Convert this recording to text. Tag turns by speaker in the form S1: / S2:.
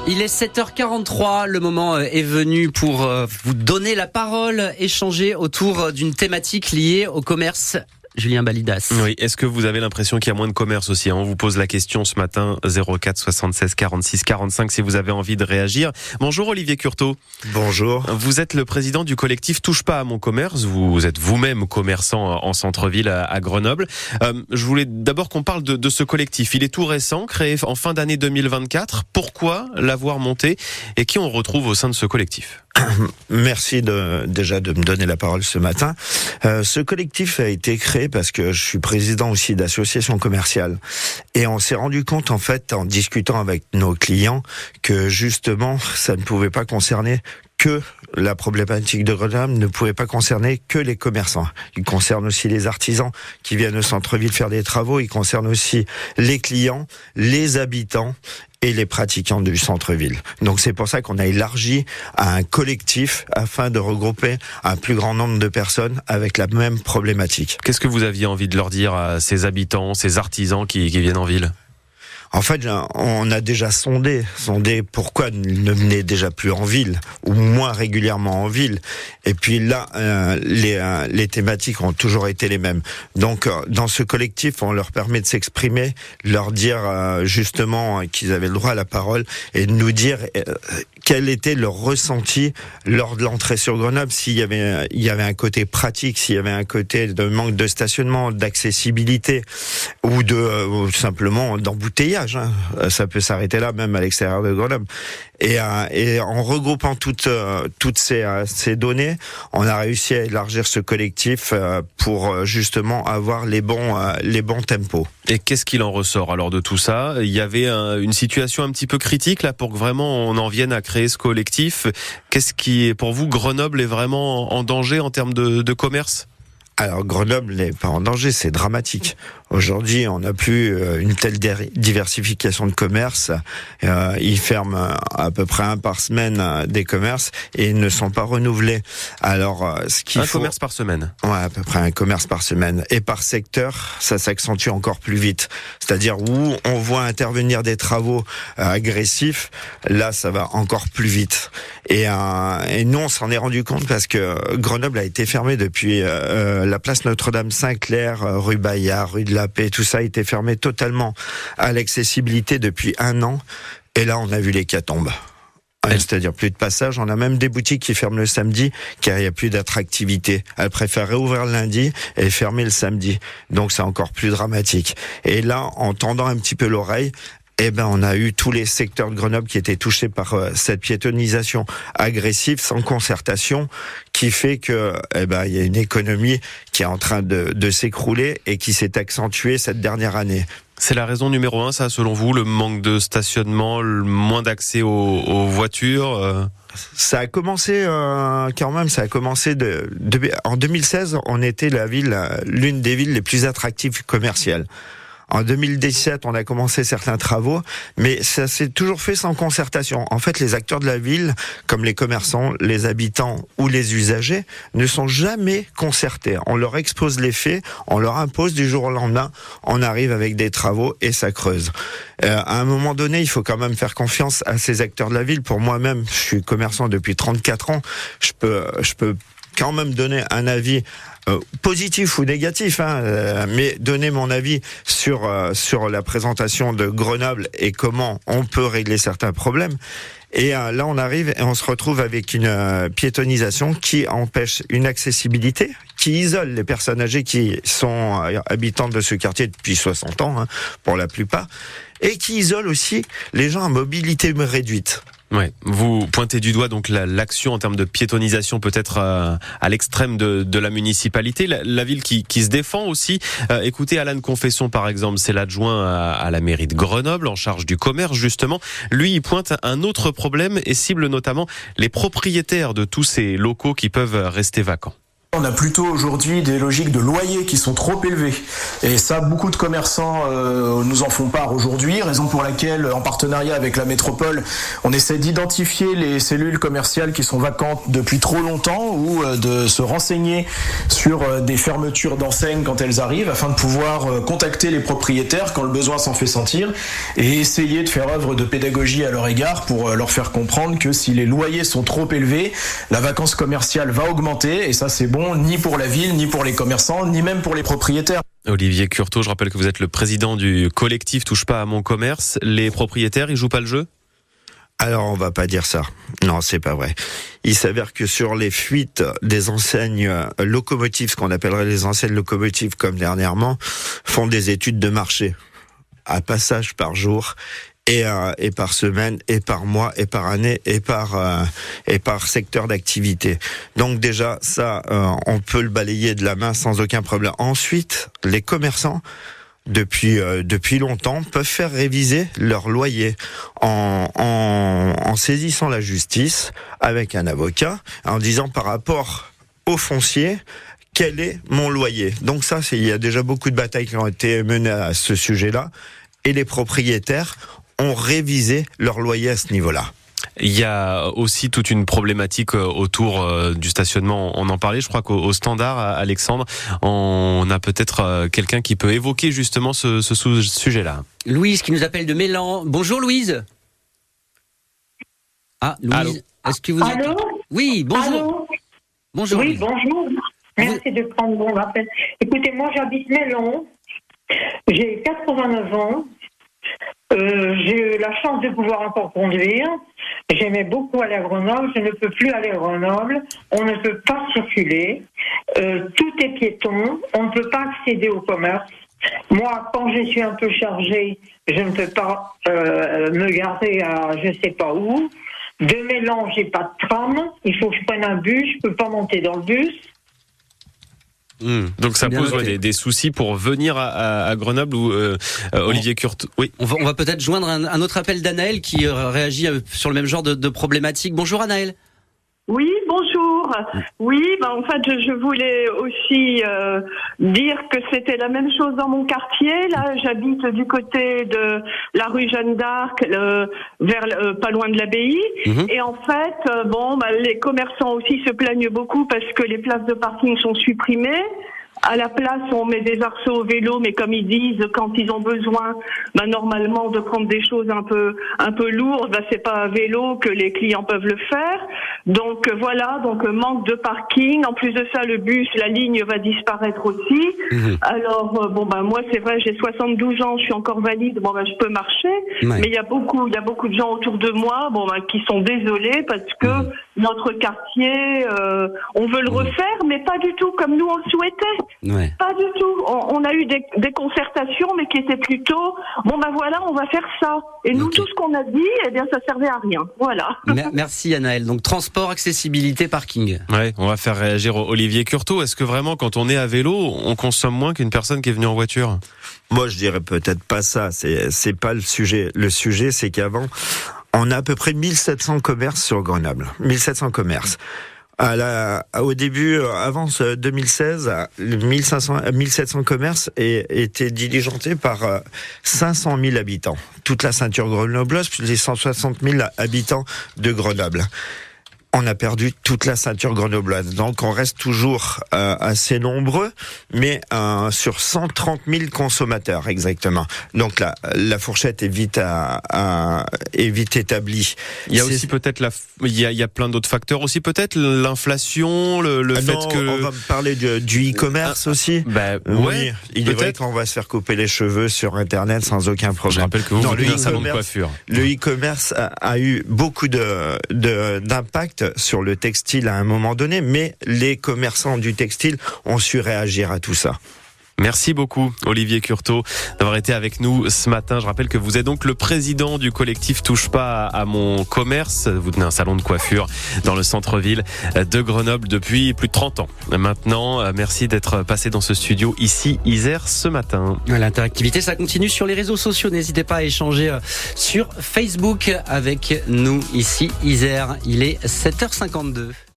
S1: Il est 7h43, le moment est venu pour vous donner la parole, échanger autour d'une thématique liée au commerce. Julien Balidas.
S2: Oui, est-ce que vous avez l'impression qu'il y a moins de commerce aussi ? On vous pose la question ce matin, 04 76 46 45, si vous avez envie de réagir. Bonjour Olivier Curteau.
S3: Bonjour.
S2: Vous êtes le président du collectif Touche pas à mon commerce. Vous êtes vous-même commerçant en centre-ville à Grenoble. Je voulais d'abord qu'on parle de ce collectif. Il est tout récent, créé en fin d'année 2024. Pourquoi l'avoir monté et qui on retrouve au sein de ce collectif ?
S3: Merci déjà de me donner la parole ce matin. Ce collectif a été créé parce que je suis président aussi d'associations commerciales et on s'est rendu compte en fait en discutant avec nos clients que justement ça ne pouvait pas concerner que la problématique de Grenoble ne pouvait pas concerner que les commerçants. Il concerne aussi les artisans qui viennent au centre-ville faire des travaux. Il concerne aussi les clients, les habitants et les pratiquants du centre-ville. Donc c'est pour ça qu'on a élargi à un collectif afin de regrouper un plus grand nombre de personnes avec la même problématique.
S2: Qu'est-ce que vous aviez envie de leur dire à ces habitants, ces artisans qui viennent en ville ?
S3: En fait, on a déjà sondé pourquoi ils ne venaient déjà plus en ville ou moins régulièrement en ville. Et puis là, les thématiques ont toujours été les mêmes. Donc, dans ce collectif, on leur permet de s'exprimer, leur dire justement qu'ils avaient le droit à la parole et de nous dire quel était leur ressenti lors de l'entrée sur Grenoble, s'il y avait un côté pratique, s'il y avait un côté de manque de stationnement, d'accessibilité ou simplement d'embouteillage. Ça peut s'arrêter là, même à l'extérieur de Grenoble. Et en regroupant toutes ces données, on a réussi à élargir ce collectif pour justement avoir les bons tempos.
S2: Et qu'est-ce qu'il en ressort alors de tout ça ? Il y avait une situation un petit peu critique là pour que vraiment on en vienne à créer ce collectif. Qu'est-ce qui est pour vous, Grenoble est vraiment en danger en termes de commerce ?
S3: Alors Grenoble n'est pas en danger, c'est dramatique. Aujourd'hui, on n'a plus une telle diversification de commerce. Ils ferment à peu près un par semaine des commerces et ils ne sont pas renouvelés. Alors,
S2: commerce par semaine.
S3: Ouais, à peu près un commerce par semaine. Et par secteur, ça s'accentue encore plus vite. C'est-à-dire où on voit intervenir des travaux agressifs, là, ça va encore plus vite. Et nous, on s'en est rendu compte parce que Grenoble a été fermé depuis la place Notre-Dame-Saint-Clair, rue Bayard, rue de la Paix, tout ça a été fermé totalement à l'accessibilité depuis 1 an. Et là, on a vu l'hécatombe. C'est-à-dire plus de passage. On a même des boutiques qui ferment le samedi car il n'y a plus d'attractivité. Elles préfèrent réouvrir le lundi et fermer le samedi. Donc c'est encore plus dramatique. Et là, en tendant un petit peu l'oreille, on a eu tous les secteurs de Grenoble qui étaient touchés par cette piétonisation agressive sans concertation qui fait que il y a une économie qui est en train de s'écrouler et qui s'est accentuée cette dernière année.
S2: C'est la raison numéro 1, ça, selon vous, le manque de stationnement, le moins d'accès aux voitures
S3: Ça a commencé quand même. Ça a commencé en 2016. On était l'une des villes les plus attractives commerciales. En 2017, on a commencé certains travaux, mais ça s'est toujours fait sans concertation. En fait, les acteurs de la ville, comme les commerçants, les habitants ou les usagers, ne sont jamais concertés. On leur expose les faits, on leur impose du jour au lendemain, on arrive avec des travaux et ça creuse. À un moment donné, il faut quand même faire confiance à ces acteurs de la ville. Pour moi-même, je suis commerçant depuis 34 ans, je peux quand même donner un avis positif ou négatif, mais donner mon avis sur la présentation de Grenoble et comment on peut régler certains problèmes. Et là, on arrive et on se retrouve avec une piétonisation qui empêche une accessibilité, qui isole les personnes âgées qui sont habitantes de ce quartier depuis 60 ans, pour la plupart, et qui isole aussi les gens à mobilité réduite.
S2: Ouais, vous pointez du doigt donc l'action en termes de piétonisation peut-être à l'extrême de la municipalité, la ville qui se défend aussi. Écoutez Alan Confesson par exemple, c'est l'adjoint à la mairie de Grenoble en charge du commerce justement. Lui, il pointe un autre problème et cible notamment les propriétaires de tous ces locaux qui peuvent rester vacants.
S4: On a plutôt aujourd'hui des logiques de loyers qui sont trop élevés. Et ça, beaucoup de commerçants nous en font part aujourd'hui, raison pour laquelle, en partenariat avec la métropole, on essaie d'identifier les cellules commerciales qui sont vacantes depuis trop longtemps ou de se renseigner sur des fermetures d'enseignes quand elles arrivent, afin de pouvoir contacter les propriétaires quand le besoin s'en fait sentir et essayer de faire œuvre de pédagogie à leur égard pour leur faire comprendre que si les loyers sont trop élevés, la vacance commerciale va augmenter et ça c'est bon ni pour la ville, ni pour les commerçants, ni même pour les propriétaires.
S2: Olivier Curteau, je rappelle que vous êtes le président du collectif Touche pas à mon commerce. Les propriétaires, ils jouent pas le jeu ?
S3: Alors, on va pas dire ça. Non, c'est pas vrai. Il s'avère que sur les fuites des enseignes locomotives, ce qu'on appellerait les enseignes locomotives comme dernièrement, font des études de marché à passage par jour et par semaine et par mois et par année et par secteur d'activité. Donc déjà ça on peut le balayer de la main sans aucun problème. Ensuite, les commerçants depuis longtemps peuvent faire réviser leur loyer en saisissant la justice avec un avocat en disant par rapport au foncier quel est mon loyer. Donc ça il y a déjà beaucoup de batailles qui ont été menées à ce sujet-là et les propriétaires ont révisé leur loyer à ce niveau-là.
S2: Il y a aussi toute une problématique autour du stationnement. On en parlait, je crois qu'au standard, Alexandre, on a peut-être quelqu'un qui peut évoquer justement ce sujet-là.
S1: Louise qui nous appelle de Mélan. Bonjour Louise. Ah, Louise, allô. Est-ce que vous êtes... Oui, bonjour.
S5: Allô.
S1: Bonjour.
S5: Oui,
S1: Louise.
S5: bonjour. Merci de prendre mon appel. Écoutez, moi j'habite Mélan. J'ai 89 ans. J'ai eu la chance de pouvoir encore conduire. J'aimais beaucoup aller à Grenoble. Je ne peux plus aller à Grenoble. On ne peut pas circuler. Tout est piéton. On ne peut pas accéder au commerce. Moi, quand je suis un peu chargée, je ne peux pas me garer à je ne sais pas où. De Mélan, j'ai pas de tram. Il faut que je prenne un bus. Je ne peux pas monter dans le bus.
S2: Donc ça pose des soucis pour venir à Grenoble ou Olivier Curteau. Oui.
S1: On va peut-être joindre un autre appel d'Anaël qui réagit sur le même genre de problématique. Bonjour Anaël.
S6: Oui, bonjour. Oui, en fait, je voulais aussi dire que c'était la même chose dans mon quartier. Là, j'habite du côté de la rue Jeanne d'Arc, pas loin de l'abbaye. Et en fait, les commerçants aussi se plaignent beaucoup parce que les places de parking sont supprimées. À la place, on met des arceaux au vélo, mais comme ils disent, quand ils ont besoin, normalement, de prendre des choses un peu lourdes, c'est pas à vélo que les clients peuvent le faire. Donc voilà, manque de parking. En plus de ça, le bus, la ligne va disparaître aussi. Alors moi, c'est vrai, j'ai 72 ans, je suis encore valide. Je peux marcher, mais il y a beaucoup de gens autour de moi, qui sont désolés parce que notre quartier, on veut le refaire, mais pas du tout comme nous on le souhaitait.
S1: Ouais.
S6: Pas du tout. On a eu des concertations, mais qui étaient plutôt voilà, on va faire ça. Et nous, tout ce qu'on a dit, ça servait à rien. Voilà.
S1: Merci Anaël. Donc transport, accessibilité, parking.
S2: Ouais, on va faire réagir Olivier Curteau. Est-ce que vraiment, quand on est à vélo, on consomme moins qu'une personne qui est venue en voiture ?
S3: Moi, je dirais peut-être pas ça. C'est pas le sujet. Le sujet, c'est qu'avant, on a à peu près 1700 commerces sur Grenoble. 1700 commerces. Au début, avant 2016, 1700 commerces étaient diligentés par 500 000 habitants. Toute la ceinture grenobloise, plus les 160 000 habitants de Grenoble. On a perdu toute la ceinture grenobloise. Donc on reste toujours assez nombreux, mais sur 130 000 consommateurs exactement. Donc la fourchette est vite établie.
S2: Il y a aussi peut-être il y a plein d'autres facteurs aussi, peut-être l'inflation, le fait que
S3: on va parler du e-commerce aussi. Oui, il est vrai qu'on va se faire couper les cheveux sur Internet sans aucun problème.
S2: Je rappelle que vous venez d'un salon de coiffure.
S3: Le e-commerce a eu beaucoup d'impact sur le textile à un moment donné, mais les commerçants du textile ont su réagir à tout ça.
S2: Merci beaucoup Olivier Curteau d'avoir été avec nous ce matin. Je rappelle que vous êtes donc le président du collectif Touche pas à mon commerce. Vous tenez un salon de coiffure dans le centre-ville de Grenoble depuis plus de 30 ans. Maintenant, merci d'être passé dans ce studio ici, Isère, ce matin.
S1: L'interactivité, ça continue sur les réseaux sociaux. N'hésitez pas à échanger sur Facebook avec nous ici, Isère. Il est 7h52.